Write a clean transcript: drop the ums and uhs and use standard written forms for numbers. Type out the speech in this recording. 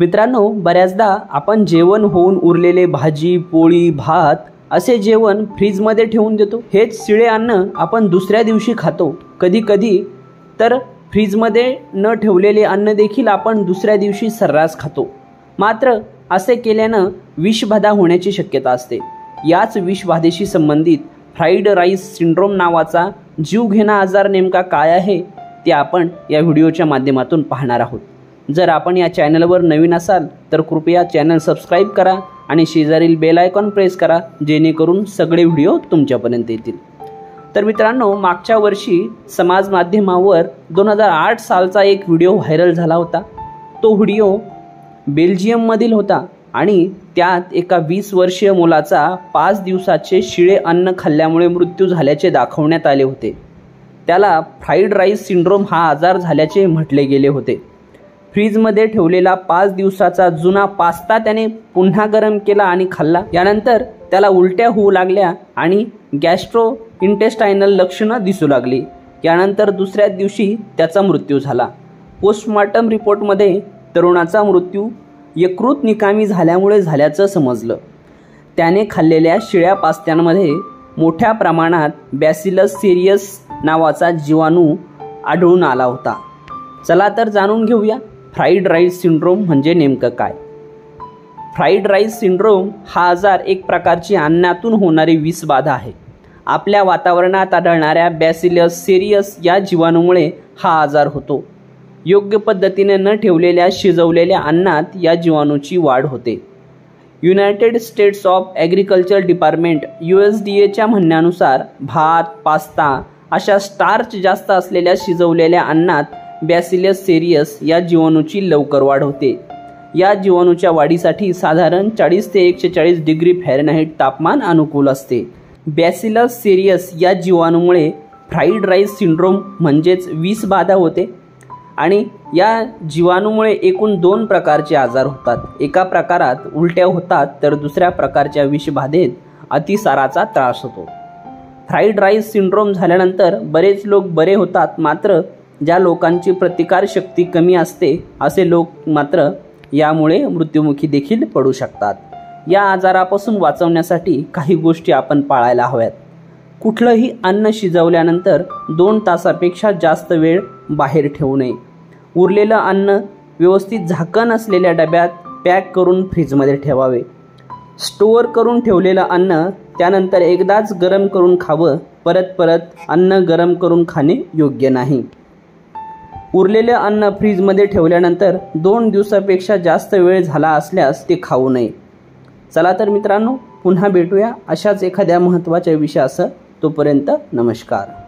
मित्रांनो, बऱ्याचदा आपण जेवण होऊन उरलेले भाजी पोळी भात असे जेवण फ्रीजमध्ये ठेवून देतो। हेच शिळे अन्न आपण दुसऱ्या दिवशी खातो। कधी कधी तर फ्रीजमध्ये न ठेवलेले अन्न देखील आपण दुसऱ्या दिवशी सर्रास खातो। मात्र असे केल्याने विषबाधा होण्याची शक्यता असते। याच विषबाधेशी संबंधित फ्राईड राईस सिंड्रोम नावाचा जीवघेणा आजार नेमका काय आहे ते आपण या व्हिडिओच्या माध्यमातून पाहणार आहोत। जर आपण या चॅनलवर नवीन असाल तर कृपया चॅनल सबस्क्राइब करा आणि शेजारील बेल आयकॉन प्रेस करा, जेणेकरून सगळे व्हिडिओ तुमच्यापर्यंत येतील। तर मित्रांनो, मागच्या वर्षी समाज माध्यमावर 2008 सालचा एक व्हिडिओ व्हायरल झाला होता। तो व्हिडिओ बेल्जियममधील होता आणि त्यात एका 20 वर्षीय मुलाचा 5 दिवसाचे शिळे अन्न खाल्ल्यामुळे मृत्यू झाल्याचे दाखवण्यात आले होते। त्याला फ्राईड राईस सिंड्रोम हा आजार झाल्याचे म्हटले गेले होते। फ्रीजमध्ये ठेवलेला 5 दिवसाचा जुना पास्ता त्याने पुन्हा गरम केला आणि खाल्ला। यानंतर त्याला उलट्या होऊ लागल्या आणि गॅस्ट्रो इंटेस्टायनल लक्षणं दिसू लागली। यानंतर दुसऱ्या दिवशी त्याचा मृत्यू झाला। पोस्टमॉर्टम रिपोर्टमध्ये तरुणाचा मृत्यू यकृत निकामी झाल्यामुळे झाल्याचं समजलं। त्याने खाल्लेल्या शिळ्या पास्त्यांमध्ये मोठ्या प्रमाणात बॅसिलस सीरियस नावाचा जीवाणू आढळून आला होता। चला तर जाणून घेऊया फ्राईड राईस सिंड्रोम म्हणजे नेमकं काय। फ्राईड राईस सिंड्रोम हा आजार एक प्रकारची अन्नातून होणारी विषबाधा आहे। आपल्या वातावरणात आढळणाऱ्या बॅसिलस सीरियस या जीवाणूमुळे हा आजार होतो। योग्य पद्धतीने न ठेवलेल्या शिजवलेल्या अन्नात या जीवाणूची वाढ होते। United States of agriculture department USDAच्या म्हणण्यानुसार भात पास्ता अशा स्टार्च जास्त असलेल्या शिजवलेल्या अन्नात बॅसिलस सीरियस या जीवाणूची लवकर वाढ होते। या जीवाणूच्या वाढीसाठी साधारण 40 ते 140 डिग्री फॅरेनहाइट तापमान अनुकूल असते। बॅसिलस सीरियस या जीवाणूमुळे फ्राईड राईस सिंड्रोम म्हणजेच विषबाधा होते आणि या जीवाणूमुळे एकूण 2 प्रकारचे आजार होतात। एका प्रकारात उलट्या होतात तर दुसऱ्या प्रकारच्या विषबाधेत अतिसाराचा त्रास होतो। फ्राईड राईस सिंड्रोम झाल्यानंतर बरेच लोक बरे होतात, मात्र ज्या लोकांची प्रतिकारशक्ती कमी असते असे लोक मात्र यामुळे मृत्युमुखी देखील पडू शकतात। या आजारापासून वाचवण्यासाठी काही गोष्टी आपण पाळायला हव्यात। कुठलंही अन्न शिजवल्यानंतर 2 तासापेक्षा जास्त वेळ बाहेर ठेवू नये। उरलेलं अन्न व्यवस्थित झाकण असलेल्या डब्यात पॅक करून फ्रीजमध्ये ठेवावे। स्टोअर करून ठेवलेलं अन्न त्यानंतर एकदाच गरम करून खावं। परत परत अन्न गरम करून खाणे योग्य नाही। उरलेले अन्न फ्रीजमध्ये ठेवल्यानंतर 2 दिवसापेक्षा जास्त वेळ झाला असल्यास ते खाऊ नये। चला तर मित्रांनो, पुन्हा भेटूया अशाच एखाद्या महत्त्वाच्या विषयासह। तोपर्यंत नमस्कार।